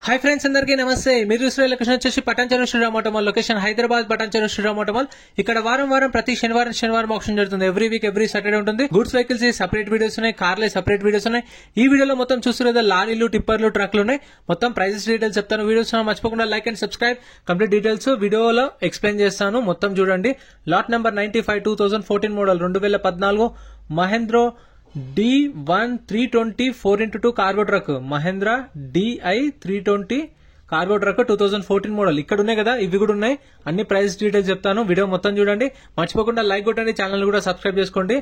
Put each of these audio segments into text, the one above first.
Hi friends, అందరికీ నమస్తే. మీరు చూసిన లొకేషన్ వచ్చేసి Patancheru Sriram auto mall location Hyderabad Patancheru Sriram auto mall. ఇక్కడ వారం ప్రతి శనివారం ఆప్షన్ జరుగుతుంది. ఎవ్రీ వీక్ ఎవ్రీ సాటర్డే ఉంటుంది. గుడ్స్ వెహికల్స్ సపరేట్ వీడియోస్ ఉన్నాయి, కార్లే సపరేట్ వీడియోస్ ఉన్నాయి. ఈ వీడియోలో మొత్తం చూస్తున్న లారీలు, టిప్పర్లు, ట్రక్లు ఉన్నాయి. మొత్తం ప్రైజెస్ డీటెయిల్స్ చెప్తాను. వీడియోస్ మర్చిపోకుండా like and subscribe. Complete details వీడియోలో ఎక్స్ప్లెయిన్ చేస్తాను. మొత్తం చూడండి. Lot number 95 2014 model 2014 Mahindra D1 320 4x2 cargo truck. Mahindra DI 320 cargo truck 2014 model. ఇక్కడ ఉన్నాయి కదా, ఇవి కూడా ఉన్నాయి. అన్ని ప్రైస్ డీటెయిల్స్ చెప్తాను. వీడియో మొత్తం చూడండి. మర్చిపోకుండా లైక్ కొట్టండి, ఛానల్ కూడా సబ్స్క్రైబ్ చేసుకోండి.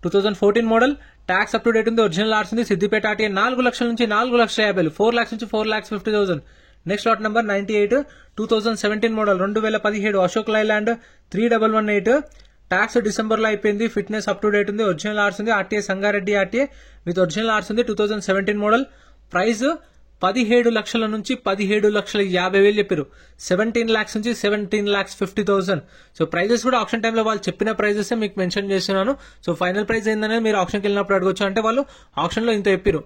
2014 model, tax up to date ఉంది. ఒరిజినల్ ఆర్స్ ఉంది. సిద్దిపేట ఆర్టీఏ 4 లక్షల నుంచి 4,50,000, 4 lakhs నుంచి 4,50,000. Next lot number 98 2017 model 2017 Ashok Leyland 3118. Tax December లో అయిపోయింది. ఫిట్నెస్ అప్ టు డేట్ ఉంది. ఒరిజినల్ ఆర్స్ ఉంది. RTA Sangareddy RTA with original ఆర్స్ ఉంది. 2017 మోడల్. ప్రైస్ 17 లక్షల నుంచి 17,50,000 చెప్పారు. 17 lakhs నుంచి 17,50,000. సో ప్రైజెస్ కూడా ఆప్షన్ టైంలో వాళ్ళు చెప్పిన ప్రైజెస్ మీకు మెన్షన్ చేస్తున్నాను. సో ఫైనల్ ప్రైస్ ఏందనేది మీరు ఆప్షన్కి వెళ్ళినప్పుడు అడగొచ్చు. అంటే వాళ్ళు ఆప్షన్ లో ఇంత చెప్పారు,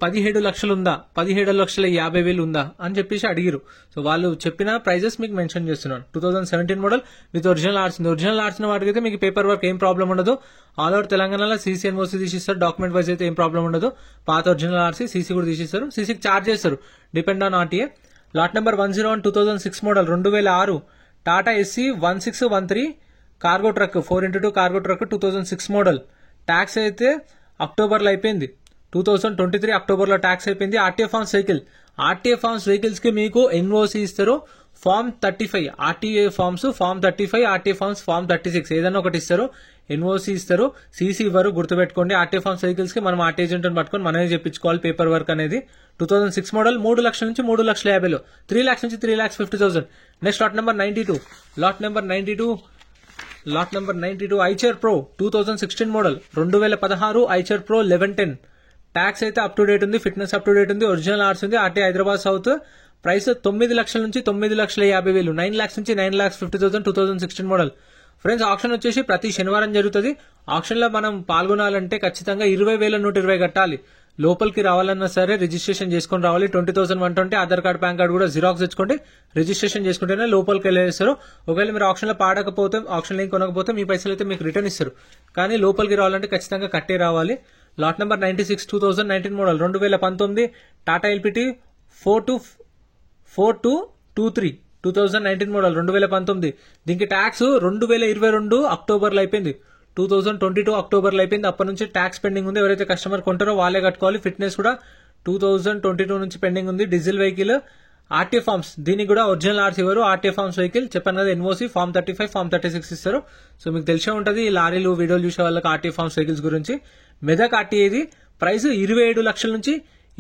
17 లక్షలు ఉందా, 17,50,000 ఉందా అని చెప్పేసి అడిగిరు. సో వాళ్ళు చెప్పిన ప్రైజెస్ మీకు మెన్షన్ చేస్తున్నాను. 2017 మోడల్ విత్ ఒరిజినల్ ఆర్స్ ఉంది. ఒరిజినల్ ఆర్స్ వాడికైతే మీకు పేపర్ వర్క్ ఏం ప్రాబ్లం ఉండదు. ఆల్ ఓవర్ తెలంగాణలో సీసీ ఎన్ఓసీ తీసిస్తారు. డాక్యుమెంట్ వైజ్ అయితే ఏం ప్రాబ్లం ఉండదు. పాత ఒరిజినల్ ఆర్సీ, సీసీ కూడా తీసిస్తారు. సీసీకి చార్జ్ చేస్తారు depend on RTA. Lot number 101 2006 model 2006 Tata SC 1613 cargo truck 4x2 cargo truck 2006 model. Tax అయితే అక్టోబర్లో అయిపోయింది. 2023 అక్టోబర్లో ట్యాక్స్ అయిపోయింది. RTA forms vehicle. RTA forms vehicles కి మీకు ఎన్ఓసి ఇస్తారు. Form 35 RTA forms, form 35, RTA forms form 36 ఏదైనా ఒకటి ఇస్తారు. ఎన్ఓసి ఇస్తారు, సీసీ ఇవ్వరు. గుర్తుపెట్టుకోండి. ఆర్టీఏ ఫార్మ్స్ వెహికల్స్ కి మనం ఆర్టీ ఏజెంట్ పట్టుకొని మనమే చెప్పించుకోవాలి పేపర్ వర్క్ అనేది. 2006 మోడల్ 3 లక్షల నుంచి 3,50,000, 3 lakhs నుంచి 3,50,000. Next lot number 92 lot number 92 Eicher pro 2016 model 2016 Eicher pro 1110. Tax అయితే అప్ టు డేట్ ఉంది. ఫిట్నెస్ అప్ టు డేట్ ఉంది. ఒరిజినల్ ఆర్స్ ఉంది. RT Hyderabad south. ప్రైస్ 9 లక్షల నుంచి 9,50,000, 9 lakhs నుంచి 9,50,000. 2016 మోడల్. ఫ్రెండ్స్, ఆప్షన్ వచ్చేసి ప్రతి శనివారం జరుగుతుంది. ఆప్షన్ లో మనం పాల్గొనాలంటే ఖచ్చితంగా 20,120 కట్టాలి. లోపలికి రావాలన్నా సరే రిజిస్ట్రేషన్ చేసుకుని రావాలి. 20,120 ఆధార్ కార్డ్, పాన్ కార్డ్ కూడా జిరాక్స్ తెచ్చుకోండి. రిజిస్ట్రేషన్ చేసుకుంటేనే లోపలికి వెళ్ళేస్తారు. ఒకవేళ మీరు ఆప్షన్ లో పాడకపోతే, ఆప్షన్ లింక్ కొనకపోతే మీ పైసలు అయితే మీకు రిటర్న్ ఇస్తారు. కానీ లోపలికి రావాలంటే ఖచ్చితంగా కట్టే రావాలి. Lot number 96 2019 model 2019 Tata LPT 4223 2019 model 2019. దీనికి ట్యాక్స్ 2022 అక్టోబర్లో అయిపోయింది. 2022 అక్టోబర్లో అయిపోయింది. అప్పటి నుంచి ట్యాక్స్ పెండింగ్ ఉంది. ఎవరైతే కస్టమర్ కొంటారో వాళ్ళే కట్టుకోవాలి. ఫిట్నెస్ కూడా 2022 నుంచి పెండింగ్ ఉంది. Diesel vehicle. ఆర్టీఏ ఫార్మ్స్, దీనికి కూడా ఒరిజినల్ ఆర్స్ ఇవ్వరు. ఆర్టీఏ ఫార్మ్స్ వెహికల్ చెప్పాను కదా, ఎన్ఓసి ఫార్మ్ 35, ఫార్మ్ 36 ఇస్తారు. సో మీకు తెలిసే ఉంటుంది ఈ లారీలు వీడియోలు చూసే వాళ్ళకి ఆర్టీఏ ఫార్మ్స్ వెహికల్స్ గురించి. మెదక్ ఆర్టీఏది ప్రైస్ 27 లక్షల నుంచి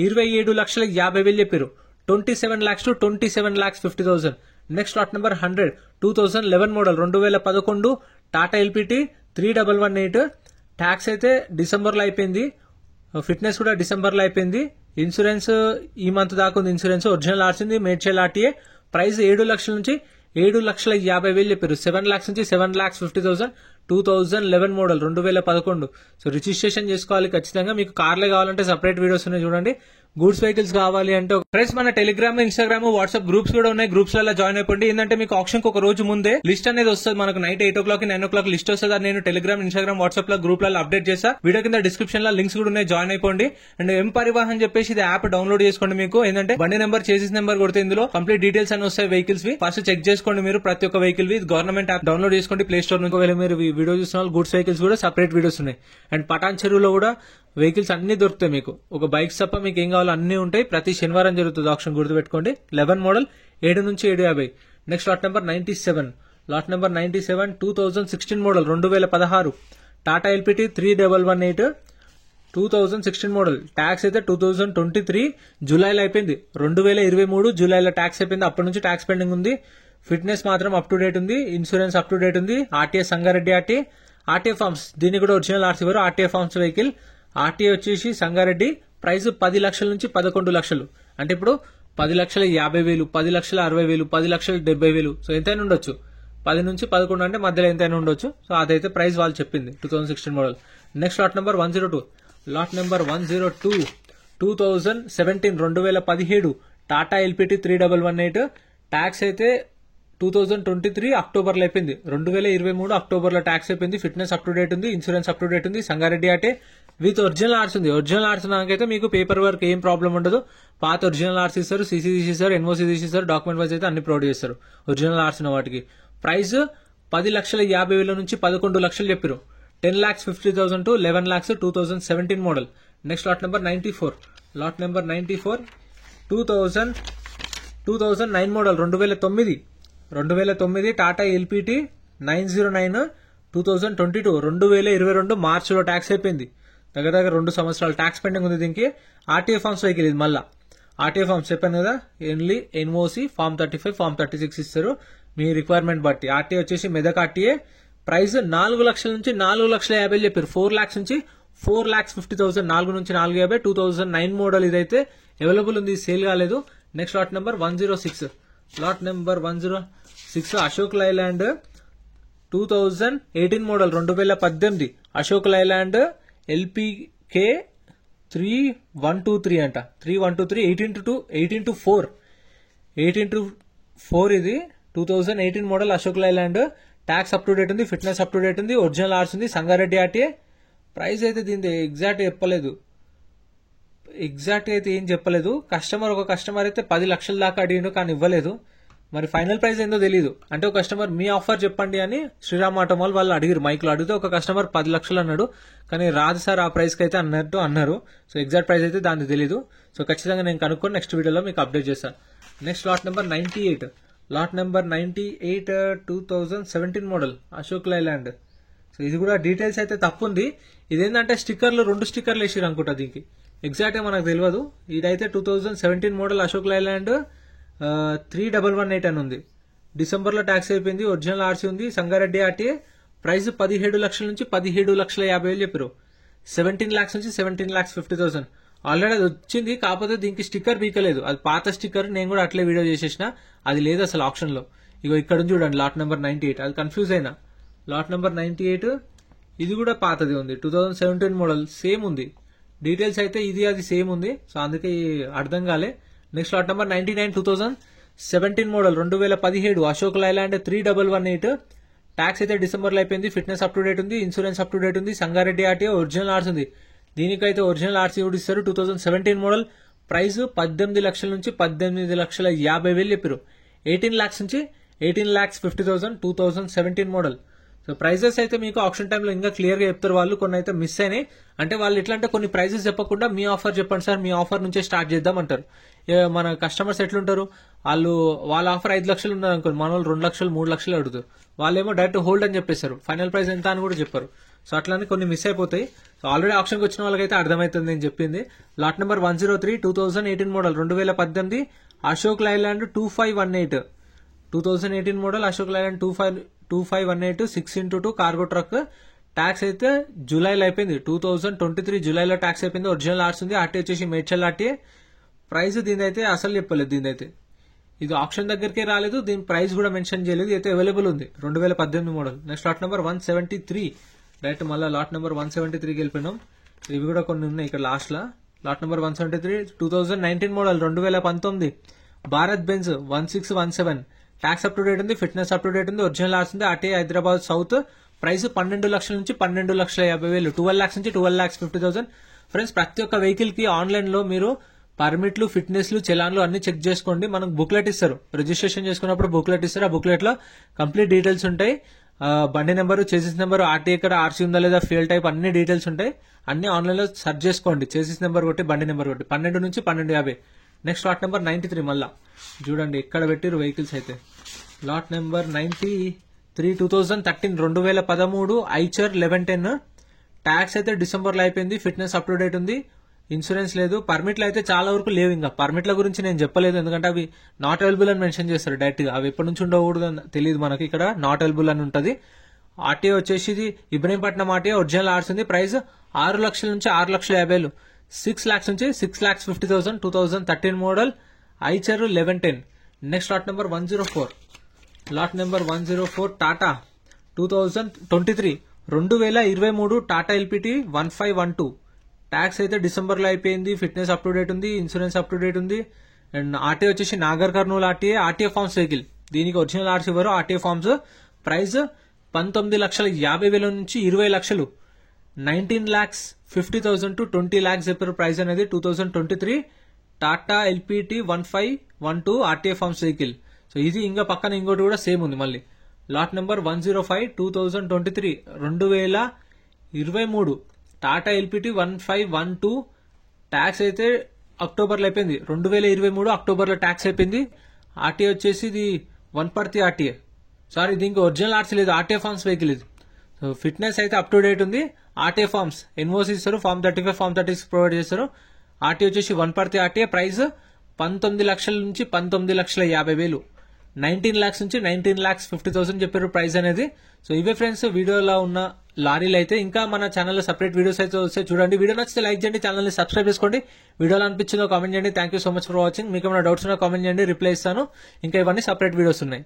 27,50,000 చెప్పారు. 27 lakhs to 27,50,000. Next lot number 100 2011 model 2011 Tata LPT 3118. Tax అయితే డిసెంబర్లో అయిపోయింది. ఫిట్నెస్ కూడా డిసెంబర్లో అయిపోయింది. ఇన్సూరెన్స్ ఈ మంత్ దాకా ఉంది. ఇన్సూరెన్స్ ఒరిజినల్ ఆర్స్ ఉంది. మేడ్చల్ ఆర్టీఏ. ప్రైస్ 7 లక్షల నుంచి 7,50,000 చెప్పారు. 7 lakhs నుంచి 7,50,000. 2011 మోడల్ 2011. సో రిజిస్ట్రేషన్ చేసుకోవాలి ఖచ్చితంగా. మీకు కార్లే కావాలంటే సపరేట్ వీడియోస్ ఉన్నాయి చూడండి. గూడ్స్ వెహికల్స్ కావాలి అంటే ఫ్రెండ్స్ మన టెలిగ్రామ్, ఇన్స్టాగ్రామ్, వాట్సాప్ గ్రూప్స్ కూడా ఉన్నాయి. గ్రూప్స్ లలో జాయిన్ అయిపోండి. ఏంటంటే మీకు ఆప్షన్ కి ఒక రోజు ముందే లిస్ట్ అనేది వస్తుంది. మనకు నైట్ 8 o'clock 9 o'clock లిస్ట్ వస్తుంది. నేను టెలిగ్రామ్, ఇన్స్టాగ్రామ్, వాట్సాప్ లో గ్రూప్ లలో అప్డేట్ చేస్తా. వీడియో కింద డిస్క్రిప్షన్ లో లింక్స్ కూడా ఉన్నాయి. జాయిన్ అయిపోండి. అండ్ ఎం పరివాహన్ చెప్పేసి ఇది యాప్ డౌన్లోడ్ చేసుకోండి. మీకు ఏంటంటే బండి నెంబర్, చేసిస్ నెంబర్ కొడితే ఇందులో కంప్లీట్ డీటెయిల్స్ అని వస్తాయి వెహికల్స్ వి. ఫస్ట్ చెక్ చేసుకోండి మీరు ప్రతి ఒక్క వెహికల్ వి. గవర్నమెంట్ యాప్ డౌన్లోడ్ చేసుకోండి ప్లే స్టోర్ నుంచి. మీరు వీడియో చూసిన గూడ్స్ వెహికల్స్ కూడా సపరేట్ వీడియోస్ ఉన్నాయి. అండ్ పటాన్ చెరువులో కూడా వెహికల్స్ అన్ని దొరుకుతాయి మీకు. ఒక బైక్స్ తప్ప మీకు ఏం కావాలో అన్ని ఉంటాయి. ప్రతి శనివారం జరుగుతుంది ఆప్షన్, గుర్తుపెట్టుకోండి. 11 మోడల్ 7 నుంచి 7,50. Next lot number 97 2016 model 2016 Tata LPT 3118 2016 model. Tax అయితే 2023 జూలైలో అయిపోయింది. 2023 జూలైలో ట్యాక్స్ అయిపోయింది. అప్పటి నుంచి ట్యాక్స్ పెండింగ్ ఉంది. ఫిట్నెస్ మాత్రం అప్ టు డేట్ ఉంది. ఇన్సూరెన్స్ అప్ టు డేట్ ఉంది. RTA Sangareddy RT. RTA forms, దీనికి కూడా ఒరిజినల్ ఆర్స్ ఇవ్వరు. RTA forms vehicle. ఆర్టీఏ వచ్చేసి సంగారెడ్డి. ప్రైస్ 10 లక్షల నుంచి 11 లక్షలు. అంటే ఇప్పుడు 10,50,000, 10,60,000, 10,70,000. సో ఎంతైనా ఉండొచ్చు. 10 నుంచి 11 అంటే మధ్యలో ఎంతైనా ఉండొచ్చు. సో అదైతే ప్రైస్ వాళ్ళు చెప్పింది 2016 model. Next lot number 102 2017 2017 Tata LPT 3118 tax అయితే 2023 అక్టోబర్లో అయిపోయింది, 2023 అక్టోబర్లో ట్యాక్స్ అయిపోయింది. ఫిట్నెస్ అప్ టు డేట్ ఉంది, ఇన్సూరెన్స్ అప్ టు డేట్ ఉంది. సంగారెడ్డి ఆటే విత్ ఒరిజినల్ ఆర్స్ ఉంది. ఒరిజినల్ ఆర్స్ నాకైతే మీకు పేపర్ వర్క్ ఏం ప్రాబ్లం ఉండదు. పాత ఒరిజినల్ ఆర్స్ ఇస్తారు, సీసీ తీసిస్తారు, ఎన్ఓసీ తీసిస్తారు, డాక్యుమెంట్ వైజ్ అయితే అన్ని ప్రొవైడ్ చేస్తారు. ఒరిజినల్ ఆర్స్ ఉన్న వాటికి ప్రైస్ 10,50,000 నుంచి 11 లక్షలు చెప్పారు. 10,50,000 to 11,00,000 2017 model. Next lot number 94. Lot number 94 2009 model 2009 Tata LPT 909 2022 2022 మార్చిలో ట్యాక్స్ అయిపోయింది. దగ్గర 2 సంవత్సరాలు ట్యాక్స్ పెండింగ్ ఉంది దీనికి. ఆర్టీఏ ఫార్మ్స్ వెహికల్ ఇది. మళ్ళా ఆర్టీఏ ఫార్మ్స్ చెప్పాను కదా, ఓన్లీ ఎన్ఓసి ఫార్మ్ 35 ఫార్మ్ 36 ఇస్తారు మీ రిక్వైర్మెంట్ బట్టి. ఆర్టీఏ వచ్చేసి మెదక్ ఆర్టీఏ. ప్రైస్ 4 లక్షల నుంచి 4,50,000 చెప్పారు. 4 lakhs నుంచి 4,50,000, 4 నుంచి 4,50,000. 2009 మోడల్ ఇదైతే అవైలబుల్ ఉంది, సేల్ కాలేదు. Next lot number 106. Lot number 106 Ashok Leyland 2018 model 2018 Ashok Leyland ఎల్పీకే 3123 అంట. 3123 18/4 ఇది 2018 model Ashok Leyland. Tax up to date ఉంది, ఫిట్నెస్ అప్ టు డేట్ ఉంది, ఒరిజినల్ ఆర్స్ ఉంది. సంగారెడ్డి ఆర్టీఏ. ప్రైస్ అయితే దీని ఎగ్జాక్ట్ చెప్పలేదు, అయితే ఏం చెప్పలేదు. ఒక కస్టమర్ అయితే 10 లక్షల దాకా అడిగిండు కానీ ఇవ్వలేదు. మరి ఫైనల్ ప్రైస్ ఏందో తెలియదు. అంటే ఒక కస్టమర్ మీ ఆఫర్ చెప్పండి అని శ్రీరామ్ ఆటోమాల్ వాళ్ళు అడిగారు, మైక్లో అడిగితే ఒక కస్టమర్ 10 లక్షలు అన్నాడు, కానీ రాదు సార్ ఆ ప్రైస్కి అయితే అన్నారు. సో ఎగ్జాక్ట్ ప్రైస్ అయితే దానికి తెలీదు. సో ఖచ్చితంగా నేను కనుక్కొని నెక్స్ట్ వీడియోలో మీకు అప్డేట్ చేస్తాను. Next lot number 98. Lot number 98 2017 model Ashok Leyland. So ఇది కూడా డీటెయిల్స్ అయితే తప్పు ఉంది. ఇదేంటంటే 2 స్టిక్కర్లు వేసిరు అనుకుంటా దీనికి, ఎగ్జాక్ట్గా మనకు తెలియదు. ఇదైతే 2017 మోడల్ అశోక్ లైలాండ్ 3118 అని ఉంది. డిసెంబర్లో ట్యాక్స్ అయిపోయింది, ఒరిజినల్ ఆర్సీ ఉంది. సంగారెడ్డి ఆర్టీఏ. ప్రైస్ 17 లక్షల నుంచి 17,50,000 చెప్పారు. 17 lakhs నుంచి 17,50,000 ఆల్రెడీ అది వచ్చింది, కాకపోతే దీనికి స్టిక్కర్ పీకలేదు. అది పాత స్టిక్కర్, నేను కూడా అట్లే వీడియో చేసేసిన, అది లేదు అసలు ఆప్షన్లో. ఇగో ఇక్కడ చూడండి లాట్ నెంబర్ 98, అది కన్ఫ్యూజ్ అయినా. లాట్ నెంబర్ 98 ఇది కూడా పాతది ఉంది, 2017 మోడల్ సేమ్ ఉంది. డీటెయిల్స్ అయితే ఇది అది సేమ్ ఉంది, సో అందుకే అర్థం కాలే. Next lot number 99 2017 model 2017 Ashok Leyland 3118. Tax అయితే డిసెంబర్లో అయిపోయింది. ఫిట్నెస్ అప్ టు డేట్ ఉంది, ఇన్సూరెన్స్ అప్ టు డేట్ ఉంది. సంగారెడ్డి ఆర్టీఏ ఒరిజినల్ ఆర్స్ ఉంది. దీనికైతే ఒరిజినల్ ఆర్సీ కూడా ఇస్తారు. 2017 మోడల్. ప్రైస్ 18 లక్షల నుంచి 18,50,000 చెప్పారు. 18 lakhs నుంచి 18,50,000 2017 మోడల్. సో ప్రైజెస్ అయితే మీకు ఆప్షన్ టైంలో ఇంకా క్లియర్గా చెప్తారు వాళ్ళు. కొన్ని అయితే మిస్ అయినాయి. అంటే వాళ్ళు ఎట్లా అంటే కొన్ని ప్రైజెస్ చెప్పకుండా మీ ఆఫర్ చెప్పండి సార్, మీ ఆఫర్ నుంచే స్టార్ట్ చేద్దాం అంటారు. మన కస్టమర్స్ ఎట్లుంటారు, వాళ్ళ ఆఫర్ 5 లక్షలు ఉన్నారు అనుకోండి, మన వాళ్ళు 2 లక్షలు 3 లక్షలు అడుగుతారు. వాళ్ళేమో డైరెక్ట్ హోల్డ్ అని చెప్పేస్తారు, ఫైనల్ ప్రైస్ ఎంత అని కూడా చెప్పారు. సో అట్లానే కొన్ని మిస్ అయిపోతాయి. సో ఆల్రెడీ ఆప్షన్కి వచ్చిన వాళ్ళకైతే అర్థమవుతుంది నేను చెప్పింది. Lot number 103 2018 model 2018 Ashok Leyland 2518. 2018 model Ashok Leyland 2518 6x2 cargo truck. Tax అయితే జూలైలో అయిపోయింది, 2023 జూలైలో ట్యాక్స్ అయిపోయింది. ఒరిజినల్ ఆర్స్ ఉంది. ఆర్టీ వచ్చేసి మేడ్చల్ ఆర్టీ. ప్రైస్ దీనైతే అసలు చెప్పలేదు, దీనైతే ఇది ఆప్షన్ దగ్గరికే రాలేదు, దీని ప్రైస్ కూడా మెన్షన్ చేయలేదు. అయితే అవైలబుల్ ఉంది 2018 model. Next lot number 173. Direct మళ్ళీ లాట్ నెంబర్ 173కి వెళ్ళిపోయినాం. ఇవి కూడా కొన్ని ఉన్నాయి ఇక్కడ లాస్ట్లో. Lot number 173 2019 model 2019 Bharat Benz 1617. Tax up to date ఉంది, ఫిట్నెస్ అప్ టు డేట్ ఉంది, ఒరిజినల్ ఆర్స్ ఉంది. RT Hyderabad south. ప్రైస్ 12 లక్షల నుంచి 12,50,000, 12 lakhs నుంచి 12,50,000. ఫ్రెండ్స్ ప్రతి ఒక్క వెహికల్ కి ఆన్లైన్ లో మీరు పర్మిట్లు, ఫిట్నెస్లు, చలాన్లు అన్ని చెక్ చేసుకోండి. మనకు బుక్లెట్ ఇస్తారు, రిజిస్ట్రేషన్ చేసుకున్నప్పుడు బుక్లెట్ ఇస్తారు. ఆ బుక్లెట్ లో కంప్లీట్ డీటెయిల్స్ ఉంటాయి. బండి నెంబర్, చేసిస్ నెంబర్, ఆర్టీ ఎక్కడ, ఆర్సీ ఉందా లేదా, ఫ్యూయల్ టైప్, అన్ని డీటెయిల్స్ ఉంటాయి. అన్ని ఆన్లైన్ లో సెర్చ్ చేసుకోండి. చేసిస్ నెంబర్ కొట్టి, బండి నెంబర్ కొట్టి 12 నుంచి 12,50. Next lot number 93. మళ్ళా చూడండి ఎక్కడ పెట్టిరు వెహికల్స్ అయితే. Lot number 93 2013 2013 Eicher 1110. ట్యాక్స్ అయితే డిసెంబర్లో అయిపోయింది. ఫిట్నెస్ అప్ టు డేట్ ఉంది, ఇన్సూరెన్స్ లేదు. పర్మిట్లు అయితే చాలా వరకు లేవు. ఇంకా పర్మిట్ల గురించి నేను చెప్పలేదు, ఎందుకంటే అవి నాట్ అవైలబుల్ అని మెన్షన్ చేస్తారు డైరెక్ట్ గా. అవి ఎప్పటి నుంచి ఉండకూడదు తెలియదు మనకి, ఇక్కడ నాట్ అవైలబుల్ అని ఉంటుంది. ఆర్టీఏ వచ్చేసి ఇది ఇబ్రహీంపట్నం ఆర్టీఏ, ఒరిజినల్ ఆర్స్ ఉంది. ప్రైస్ 6 లక్షల నుంచి 6,50,000, 6 lakhs నుంచి 6,50,000 2013 model Eicher 1110. Next lot number 104. Lot number 104 Tata 2023 2023 Tata LPT 1512. Tax అయితే డిసెంబర్లో అయిపోయింది. ఫిట్నెస్ అప్ టు డేట్ ఉంది, ఇన్సూరెన్స్ అప్ టు డేట్ ఉంది. అండ్ ఆర్టీఏ వచ్చేసి Nagar Kurnool RTA forms vehicle. దీనికి ఒరిజినల్ ఆర్సీ ఇవ్వరు, ఆర్టీఏ ఫార్మ్స్. ప్రైస్ 19,50,000 నుంచి 20 లక్షలు, 19,50,000 to 20 lakhs చెప్పారు ప్రైస్ అనేది. 2023 Tata LPT 1512 RTA forms vehicle. So ఇది ఇంకా పక్కన ఇంకోటి కూడా సేమ్ ఉంది మళ్ళీ. Lot number 105 2023 2023 Tata LPT 1512. Tax అయితే అక్టోబర్లో అయిపోయింది, 2023 అక్టోబర్లో ట్యాక్స్ అయిపోయింది. ఆర్టీఏ వచ్చేసి ఇది 1 ఆర్టీఏ. సారీ, దీనికి ఒరిజినల్ ఆర్సీ లేదు, ఆర్టీఏ ఫార్మ్స్ వెహికల్ ఇది. సో ఫిట్నెస్ అయితే అప్ టు డేట్ ఉంది. ఆర్టీఏ ఫార్మ్స్ ఎన్ఓసి ఇస్తారు, ఫార్మ్ 35 ఫార్మ్ 36 ప్రొవైడ్ చేస్తారు. ఆర్టీఏ వచ్చేసి 1 ఆర్టీఏ. ప్రైస్ 19 లక్షల నుంచి 19,50,000, 19 lakhs నుంచి 19,50,000 చెప్పారు ప్రైస్ అనేది. సో ఇవే ఫ్రెండ్స్ వీడియోలో ఉన్న లారీలు అయితే. ఇంకా మన ఛానల్లో సపరేట్ వీడియోస్ అయితే వస్తే చూడండి. వీడియో నచ్చితే లైక్ చేయండి, ఛానల్ని సబ్స్క్రైబ్ చేసుకోండి. వీడియోలో అనిపించిందో కామెంట్ చేయండి. Thank you so much for watching. మీకు ఏమైనా డౌట్స్ ఉన్నా కామెంట్ చేయండి, రిప్లై ఇస్తాను. ఇంకా ఇవన్నీ సపరేట్ వీడియోస్ ఉన్నాయి.